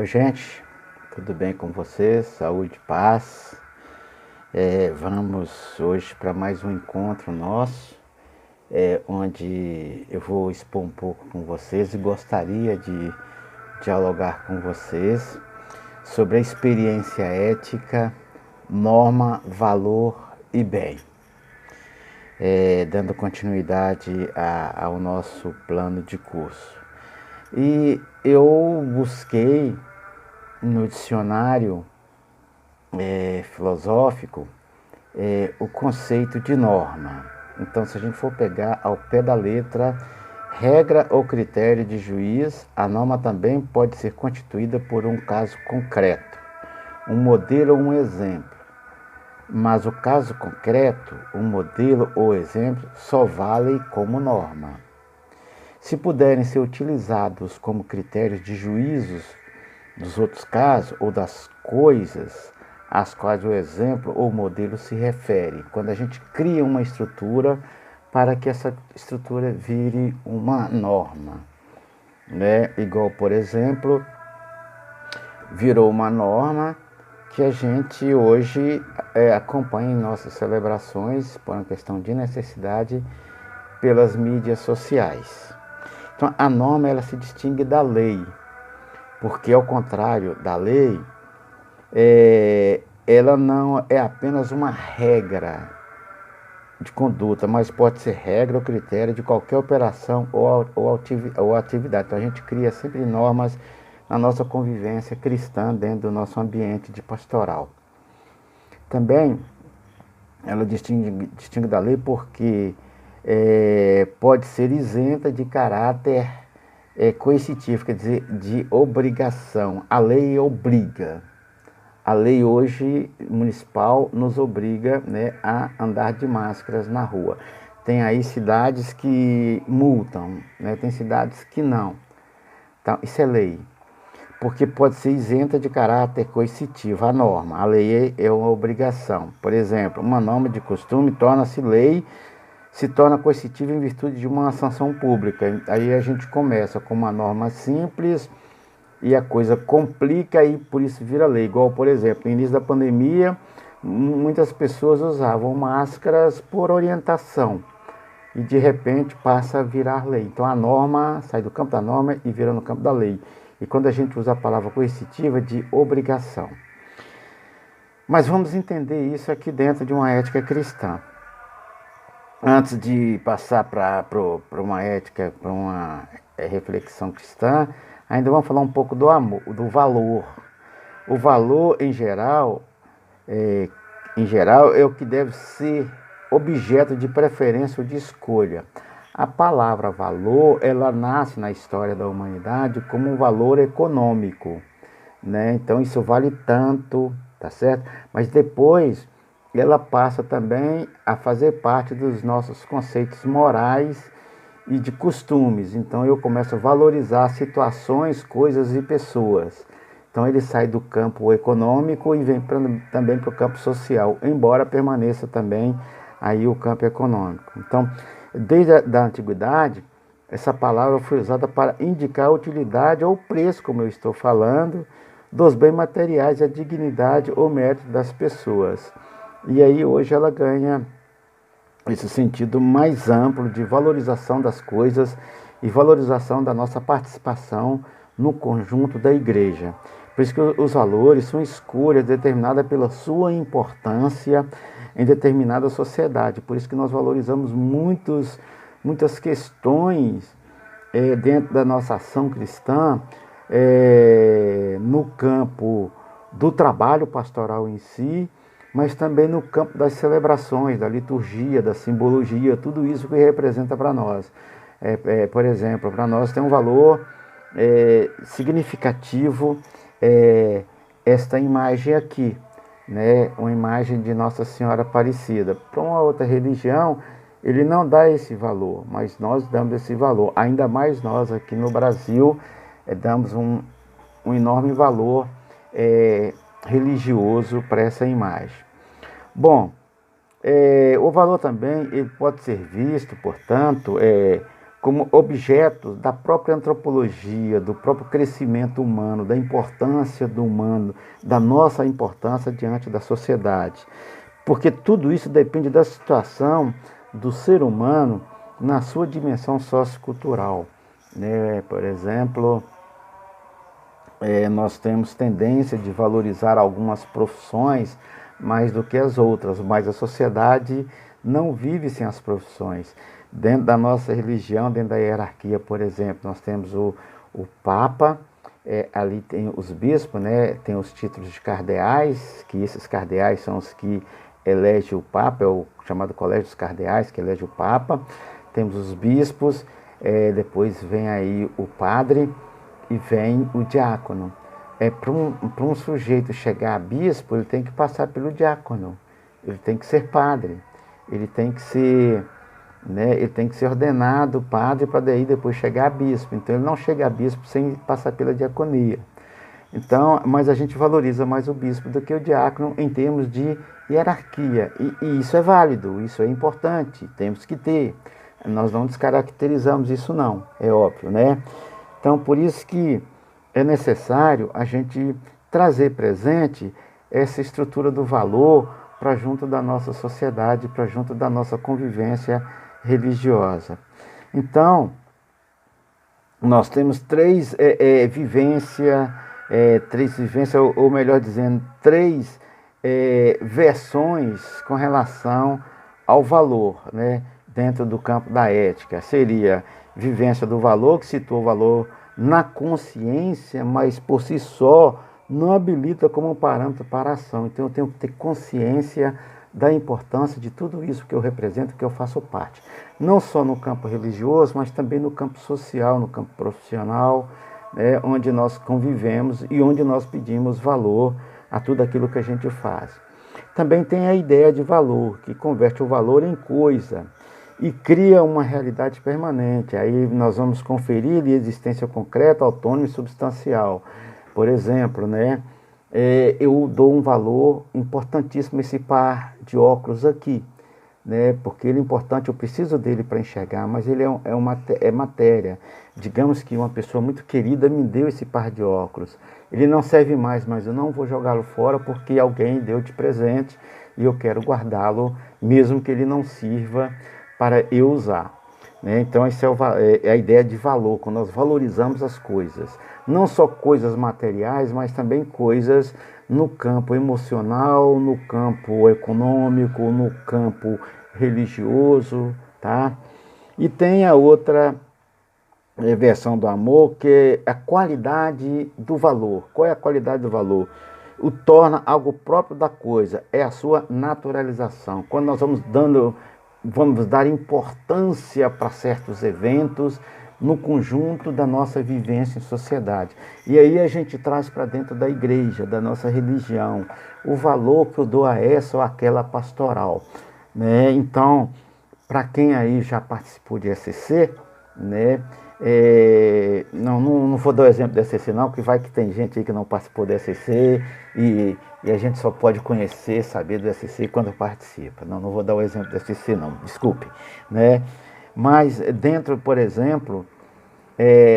Oi, gente, tudo bem com vocês? Saúde, paz. Vamos hoje para mais um encontro nosso, onde eu vou expor um pouco com vocês e gostaria de dialogar com vocês sobre a experiência ética, norma, valor e bem. Dando continuidade ao nosso plano de curso. E eu busquei no dicionário filosófico o conceito de norma. Então, se a gente for pegar ao pé da letra, regra ou critério de juiz, a norma também pode ser constituída por um caso concreto, um modelo ou um exemplo. Mas o caso concreto, um modelo ou exemplo, só vale como norma. Se puderem ser utilizados como critérios de juízos dos outros casos ou das coisas às quais o exemplo ou modelo se refere, quando a gente cria uma estrutura para que essa estrutura vire uma norma, né? Igual, por exemplo, virou uma norma que a gente hoje acompanha em nossas celebrações, por uma questão de necessidade, pelas mídias sociais. Então, a norma ela se distingue da lei, porque ao contrário da lei, ela não é apenas uma regra de conduta, mas pode ser regra ou critério de qualquer operação ou atividade. Então, a gente cria sempre normas na nossa convivência cristã dentro do nosso ambiente de pastoral. Também ela distingue da lei porque pode ser isenta de caráter coercitivo, quer dizer, de obrigação. A lei obriga. A lei hoje municipal nos obriga, né, a andar de máscaras na rua. Tem aí cidades que multam, né, tem cidades que não. Então, isso é lei. Porque pode ser isenta de caráter coercitivo, a norma. A lei é uma obrigação. Por exemplo, uma norma de costume torna-se lei, se torna coercitiva em virtude de uma sanção pública. Aí a gente começa com uma norma simples e a coisa complica e por isso vira lei. Igual, por exemplo, no início da pandemia, muitas pessoas usavam máscaras por orientação e de repente passa a virar lei. Então a norma sai do campo da norma e vira no campo da lei. E quando a gente usa a palavra coercitiva, de obrigação. Mas vamos entender isso aqui dentro de uma ética cristã. Antes de passar para uma ética, para uma reflexão cristã, ainda vamos falar um pouco do amor, do valor. O valor, em geral, é o que deve ser objeto de preferência ou de escolha. A palavra valor, ela nasce na história da humanidade como um valor econômico, né? Então isso vale tanto, tá certo? Mas depois ela passa também a fazer parte dos nossos conceitos morais e de costumes. Então eu começo a valorizar situações, coisas e pessoas. Então ele sai do campo econômico e vem também para o campo social, embora permaneça também aí o campo econômico. Então, desde a antiguidade, essa palavra foi usada para indicar a utilidade ou preço, como eu estou falando, dos bens materiais, a dignidade ou mérito das pessoas. E aí hoje ela ganha esse sentido mais amplo de valorização das coisas e valorização da nossa participação no conjunto da igreja. Por isso que os valores são escolhas determinadas pela sua importância em determinada sociedade. Por isso que nós valorizamos muitas questões dentro da nossa ação cristã, no campo do trabalho pastoral em si, mas também no campo das celebrações, da liturgia, da simbologia, tudo isso que representa para nós. Por exemplo, para nós tem um valor significativo esta imagem aqui, né? Uma imagem de Nossa Senhora Aparecida. Para uma outra religião, ele não dá esse valor, mas nós damos esse valor. Ainda mais nós aqui no Brasil, damos um enorme valor religioso para essa imagem. Bom, o valor também ele pode ser visto, portanto, como objetos da própria antropologia, do próprio crescimento humano, da importância do humano, da nossa importância diante da sociedade. Porque tudo isso depende da situação do ser humano na sua dimensão sociocultural, né? Por exemplo, nós temos tendência de valorizar algumas profissões mais do que as outras, mas a sociedade não vive sem as profissões. Dentro da nossa religião, dentro da hierarquia, por exemplo, nós temos o Papa, ali tem os bispos, né? Tem os títulos de cardeais, que esses cardeais são os que elegem o Papa, é o chamado Colégio dos Cardeais, que elege o Papa. Temos os bispos, depois vem aí o padre e vem o diácono. Para um sujeito chegar a bispo, ele tem que passar pelo diácono, ele tem que ser padre, ele tem que ser, né, ele tem que ser ordenado padre para daí depois chegar a bispo. Então ele não chega a bispo sem passar pela diaconia. Então, mas a gente valoriza mais o bispo do que o diácono em termos de hierarquia. E isso é válido, isso é importante, temos que ter. Nós não descaracterizamos isso não, é óbvio, né? Então, por isso que é necessário a gente trazer presente essa estrutura do valor para junto da nossa sociedade, para junto da nossa convivência religiosa. Então, nós temos três vivências, ou melhor dizendo, três versões com relação ao valor, né? Dentro do campo da ética. Seria vivência do valor, que situa o valor na consciência, mas por si só não habilita como um parâmetro para a ação. Então eu tenho que ter consciência da importância de tudo isso que eu represento, que eu faço parte. Não só no campo religioso, mas também no campo social, no campo profissional, né, onde nós convivemos e onde nós pedimos valor a tudo aquilo que a gente faz. Também tem a ideia de valor, que converte o valor em coisa e cria uma realidade permanente. Aí nós vamos conferir-lhe existência concreta, autônoma e substancial. Por exemplo, né, eu dou um valor importantíssimo a esse par de óculos aqui, né, porque ele é importante, eu preciso dele para enxergar, mas ele é matéria. Digamos que uma pessoa muito querida me deu esse par de óculos. Ele não serve mais, mas eu não vou jogá-lo fora porque alguém deu de presente e eu quero guardá-lo, mesmo que ele não sirva para eu usar, né? Então essa é a ideia de valor, quando nós valorizamos as coisas, não só coisas materiais, mas também coisas no campo emocional, no campo econômico, no campo religioso, tá? E tem a outra versão do amor, que é a qualidade do valor. Qual é a qualidade do valor? O torna algo próprio da coisa, é a sua naturalização. Quando nós vamos dar importância para certos eventos no conjunto da nossa vivência em sociedade. E aí a gente traz para dentro da igreja, da nossa religião, o valor que eu dou a essa ou aquela pastoral, né? Então, para quem aí já participou de SCC, né? Não vou dar o exemplo da SCC não, porque vai que tem gente aí que não participou da SCC e a gente só pode conhecer, saber do SCC quando participa. Não vou dar o exemplo do SCC não, desculpe, né? Mas dentro, por exemplo,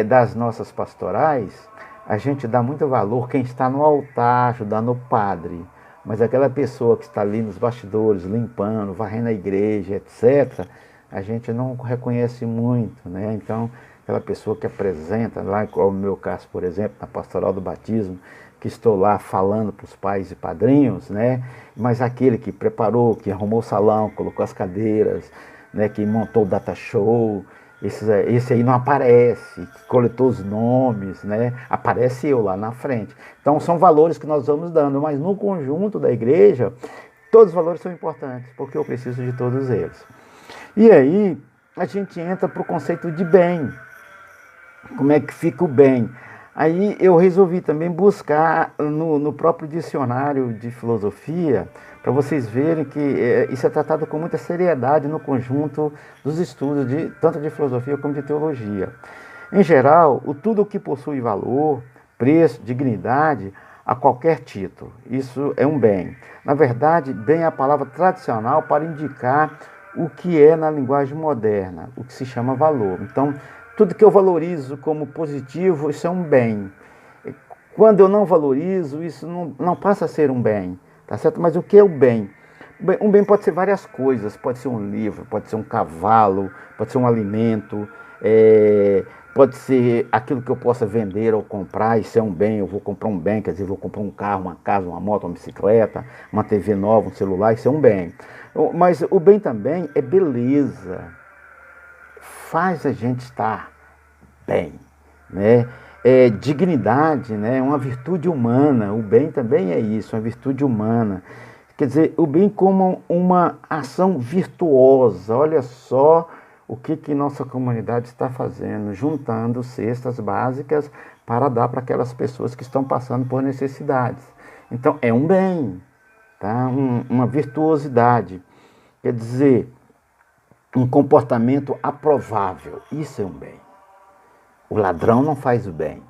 das nossas pastorais, a gente dá muito valor quem está no altar ajudando o padre, mas aquela pessoa que está ali nos bastidores, limpando, varrendo a igreja, etc., a gente não reconhece muito, né? Então, aquela pessoa que apresenta, lá, como no meu caso, por exemplo, na pastoral do batismo, que estou lá falando para os pais e padrinhos, né? Mas aquele que preparou, que arrumou o salão, colocou as cadeiras, né? Que montou o data show, esse aí não aparece, que coletou os nomes, né? Aparece eu lá na frente. Então são valores que nós vamos dando, mas no conjunto da igreja, todos os valores são importantes, porque eu preciso de todos eles. E aí a gente entra para o conceito de bem. Como é que fica o bem? Aí eu resolvi também buscar no próprio dicionário de filosofia, para vocês verem que isso é tratado com muita seriedade no conjunto dos estudos, tanto de filosofia como de teologia. Em geral, tudo que possui valor, preço, dignidade, a qualquer título, isso é um bem. Na verdade, bem é a palavra tradicional para indicar o que é na linguagem moderna, o que se chama valor. Então, tudo que eu valorizo como positivo, isso é um bem. Quando eu não valorizo, isso não passa a ser um bem, tá certo? Mas o que é o bem? Um bem pode ser várias coisas, pode ser um livro, pode ser um cavalo, pode ser um alimento, pode ser aquilo que eu possa vender ou comprar, isso é um bem, eu vou comprar um bem, quer dizer, eu vou comprar um carro, uma casa, uma moto, uma bicicleta, uma TV nova, um celular, isso é um bem. Mas o bem também é beleza, faz a gente estar bem, né? É dignidade, né? Uma virtude humana. O bem também é isso, uma virtude humana. Quer dizer, o bem como uma ação virtuosa. Olha só o que nossa comunidade está fazendo, juntando cestas básicas para dar para aquelas pessoas que estão passando por necessidades. Então, é um bem, tá? Uma virtuosidade. Quer dizer, um comportamento aprovável. Isso é um bem. O ladrão não faz o bem,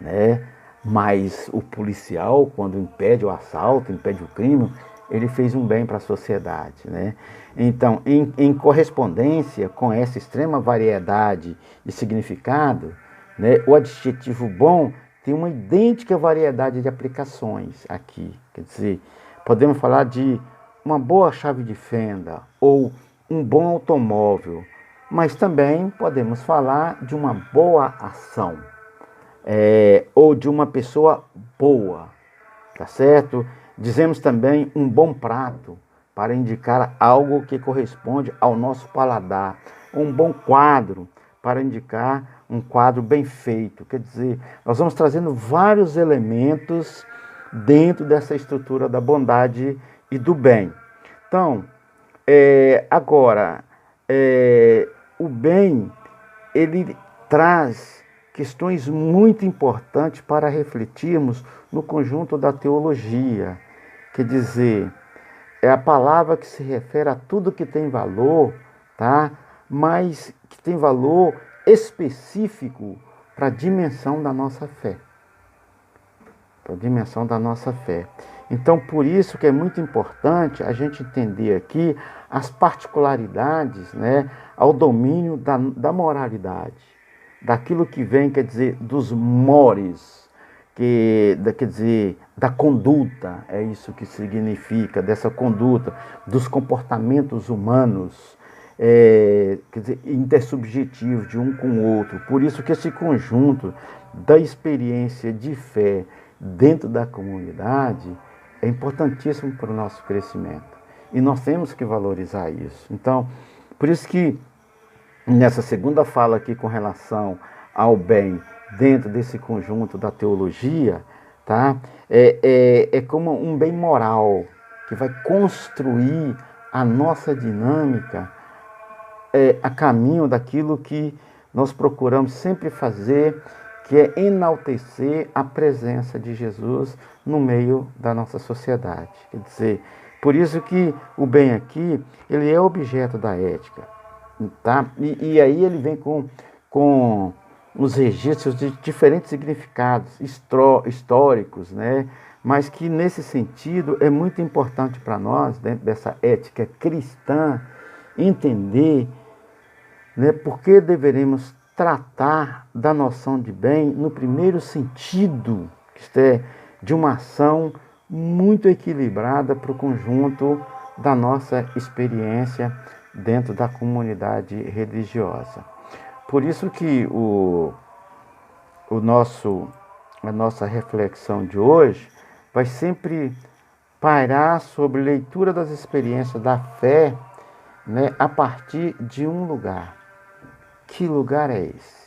né? Mas o policial, quando impede o assalto, impede o crime, ele fez um bem para a sociedade, né? Então, em correspondência com essa extrema variedade de significado, né, o adjetivo bom tem uma idêntica variedade de aplicações aqui. Quer dizer, podemos falar de uma boa chave de fenda ou um bom automóvel, mas também podemos falar de uma boa ação, ou de uma pessoa boa, tá certo? Dizemos também um bom prato, para indicar algo que corresponde ao nosso paladar. Um bom quadro, para indicar um quadro bem feito. Quer dizer, nós vamos trazendo vários elementos dentro dessa estrutura da bondade e do bem. Então, agora, o bem, ele traz questões muito importantes para refletirmos no conjunto da teologia. Quer dizer, é a palavra que se refere a tudo que tem valor, tá? Mas que tem valor específico para a dimensão da nossa fé. Para a dimensão da nossa fé. Então, por isso que é muito importante a gente entender aqui as particularidades, né, ao domínio da moralidade, daquilo que vem, quer dizer, dos mores, quer dizer, da conduta, é isso que significa, dessa conduta, dos comportamentos humanos, quer dizer, intersubjetivos de um com o outro. Por isso que esse conjunto da experiência de fé dentro da comunidade é importantíssimo para o nosso crescimento. E nós temos que valorizar isso. Então, por isso que nessa segunda fala aqui com relação ao bem dentro desse conjunto da teologia, tá? É como um bem moral que vai construir a nossa dinâmica a caminho daquilo que nós procuramos sempre fazer, que é enaltecer a presença de Jesus no meio da nossa sociedade. Quer dizer, por isso que o bem aqui, ele é objeto da ética, tá? E aí ele vem com os registros de diferentes significados históricos, né? Mas que nesse sentido é muito importante para nós, dentro dessa ética cristã, entender, né, por que deveremos tratar da noção de bem no primeiro sentido, isto é, de uma ação muito equilibrada para o conjunto da nossa experiência dentro da comunidade religiosa. Por isso que a nossa reflexão de hoje vai sempre pairar sobre leitura das experiências da fé, né, a partir de um lugar. Que lugar é esse?